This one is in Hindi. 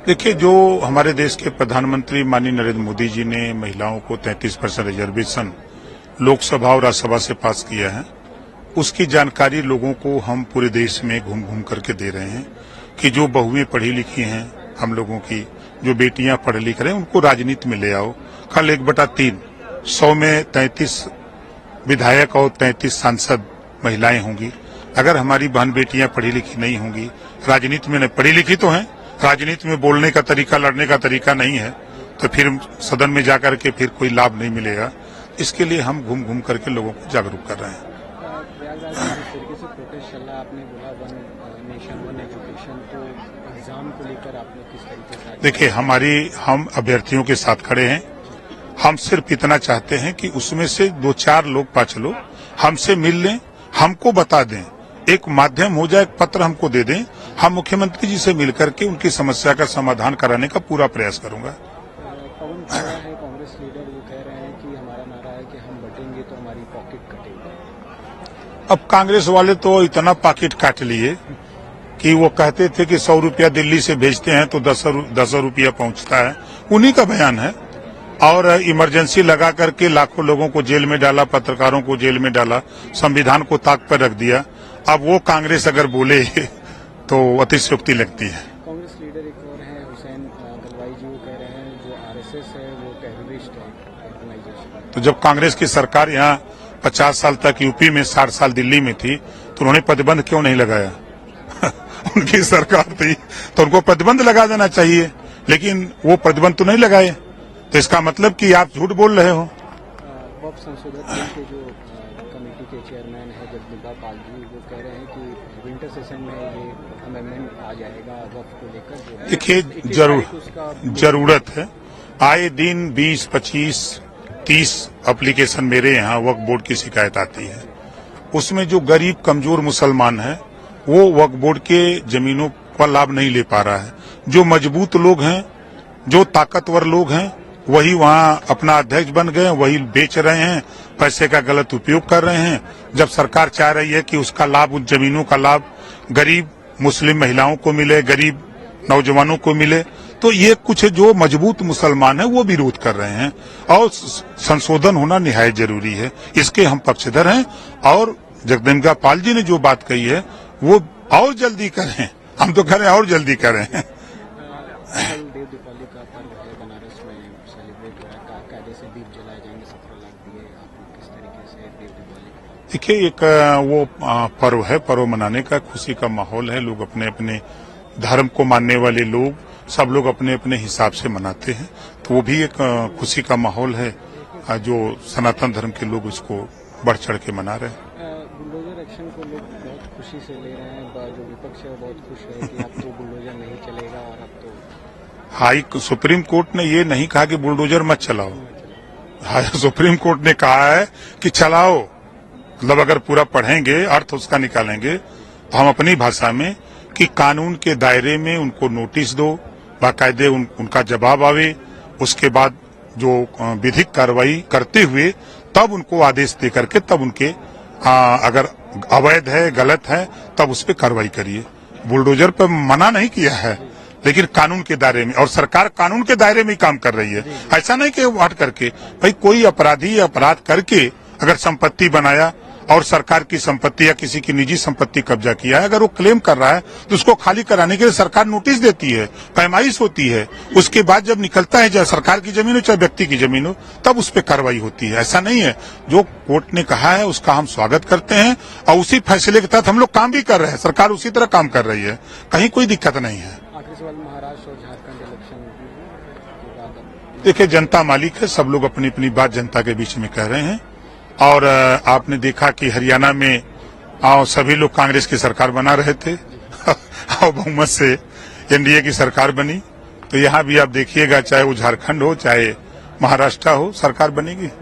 देखिए, जो हमारे देश के प्रधानमंत्री माननीय नरेंद्र मोदी जी ने महिलाओं को 33% रिजर्वेशन लोकसभा और राज्यसभा से पास किया है, उसकी जानकारी लोगों को हम पूरे देश में घूम घूम करके दे रहे हैं कि जो बहुएं पढ़ी लिखी हैं, हम लोगों की जो बेटियां पढ़ लिख रहे हैं, उनको राजनीति में ले आओ। कल 1/3 100 में 33 विधायक और 33 सांसद महिलाएं होंगी। अगर हमारी बहन बेटियां पढ़ी लिखी नहीं होंगी, राजनीति में नहीं, पढ़ी लिखी तो हैं, राजनीति में बोलने का तरीका, लड़ने का तरीका नहीं है, तो फिर सदन में जाकर के फिर कोई लाभ नहीं मिलेगा। इसके लिए हम घूम घूम करके लोगों को जागरूक कर रहे हैं। देखिए, हम अभ्यर्थियों के साथ खड़े हैं। हम सिर्फ इतना चाहते हैं कि उसमें से 2-4 लोग, 5 लोग हमसे मिल लें, हमको बता दें, एक माध्यम हो जाए, एक पत्र हमको दे दें। हम मुख्यमंत्री जी से मिलकर के उनकी समस्या का समाधान कराने का पूरा प्रयास करूंगा। पवन खेड़ा है कांग्रेस लीडर, वो कह रहे हैं कि हमारा नारा है कि हम बटेंगे तो हमारी पॉकेट कटेगी। अब कांग्रेस वाले तो इतना पॉकेट काट लिए कि वो कहते थे कि 100 रुपया दिल्ली से भेजते हैं तो 10 रुपया पहुंचता है। उन्हीं का बयान है। और इमरजेंसी लगा करके लाखों लोगों को जेल में डाला, पत्रकारों को जेल में डाला, संविधान को ताक पर रख दिया। अब वो कांग्रेस अगर बोले तो अतिशयोक्ति लगती है। कांग्रेस लीडर एक और हैं, हुसैन दलवाई जी, वो कह रहे हैं जो आरएसएस है वो टेररिस्ट है, ऑर्गेनाइजेशन। तो जब कांग्रेस की सरकार यहाँ 50 साल तक यूपी में, 60 साल दिल्ली में थी, तो उन्होंने प्रतिबंध क्यों नहीं लगाया? उनकी सरकार थी तो उनको प्रतिबंध लगा देना चाहिए, लेकिन वो प्रतिबंध तो नहीं लगाए। तो इसका मतलब कि आप झूठ बोल रहे हो। वक्फ संशोधन के जो कमेटी के चेयरमैन है जगदम्बा पाल जी, वो कह रहे हैं कि विंटर सेशन में ये अमेंडमेंट आ जाएगा वक्फ को लेकर। देखिए, जरूरत है। आए दिन 20, 25, 30 एप्लीकेशन मेरे यहाँ वक्फ बोर्ड की शिकायत आती है। उसमें जो गरीब कमजोर मुसलमान है वो वक्फ बोर्ड के जमीनों का लाभ नहीं ले पा रहा है। जो मजबूत लोग हैं, जो ताकतवर लोग हैं, वही वहां अपना अध्यक्ष बन गए, वही बेच रहे हैं, पैसे का गलत उपयोग कर रहे हैं। जब सरकार चाह रही है कि उसका लाभ, उन जमीनों का लाभ गरीब मुस्लिम महिलाओं को मिले, गरीब नौजवानों को मिले, तो ये कुछ जो मजबूत मुसलमान है वो विरोध कर रहे हैं। और संशोधन होना निहायत जरूरी है, इसके हम पक्षधर हैं। और जगदम्बिका पाल जी ने जो बात कही है वो और जल्दी करें, हम तो करें और जल्दी करें। देव दीपावली का पर्व है, बनारस में सेलिब्रेट हो रहा है, कायदे से दीप जलाए जाएंगे, 17 लाख दिए। आप किस तरीके से देव दीपावली? देखिए, एक वो पर्व है, पर्व मनाने का, खुशी का माहौल है। लोग अपने अपने धर्म को मानने वाले लोग, सब लोग अपने अपने हिसाब से मनाते हैं, तो वो भी एक खुशी का माहौल है जो सनातन धर्म के लोग उसको बढ़ चढ़ के मना रहे हैं। बुलडोजर एक्शन को लोग बहुत खुशी से ले रहे हैं, जो विपक्ष है बहुत खुश है कि अब तो बुलडोजर नहीं चलेगा। और अब तो सुप्रीम कोर्ट ने ये नहीं कहा कि बुलडोजर मत चलाओ। सुप्रीम कोर्ट ने कहा है कि चलाओ। मतलब अगर पूरा पढ़ेंगे, अर्थ उसका निकालेंगे, तो हम अपनी भाषा में कि कानून के दायरे में उनको नोटिस दो, बाकायदे उनका जवाब आवे, उसके बाद जो विधिक कार्रवाई करते हुए तब उनको आदेश दे करके तब उनके अगर अवैध है, गलत है, तब उस पर कार्रवाई करिए। बुलडोजर पर मना नहीं किया है, लेकिन कानून के दायरे में, और सरकार कानून के दायरे में ही काम कर रही है। ऐसा नहीं कि हट करके, भाई कोई अपराधी अपराध करके अगर संपत्ति बनाया और सरकार की संपत्ति या किसी की निजी संपत्ति कब्जा किया है, अगर वो क्लेम कर रहा है तो उसको खाली कराने के लिए सरकार नोटिस देती है, पैमाइश होती है। उसके बाद जब निकलता है, चाहे सरकार की जमीन हो चाहे व्यक्ति की जमीन हो, तब उस पर कार्रवाई होती है। ऐसा नहीं है। जो कोर्ट ने कहा है उसका हम स्वागत करते हैं और उसी फैसले के तहत हम लोग काम भी कर रहे हैं। सरकार उसी तरह काम कर रही है, कहीं कोई दिक्कत नहीं है। आखिरी सवाल, महाराष्ट्र और झारखंड इलेक्शन के बाद देखिए, जनता मालिक है, सब लोग अपनी अपनी बात जनता के बीच में कह रहे हैं। और आपने देखा कि हरियाणा में सभी लोग कांग्रेस की सरकार बना रहे थे और बहुमत से एनडीए की सरकार बनी। तो यहाँ भी आप देखिएगा, चाहे वो झारखंड हो चाहे महाराष्ट्र हो, सरकार बनेगी।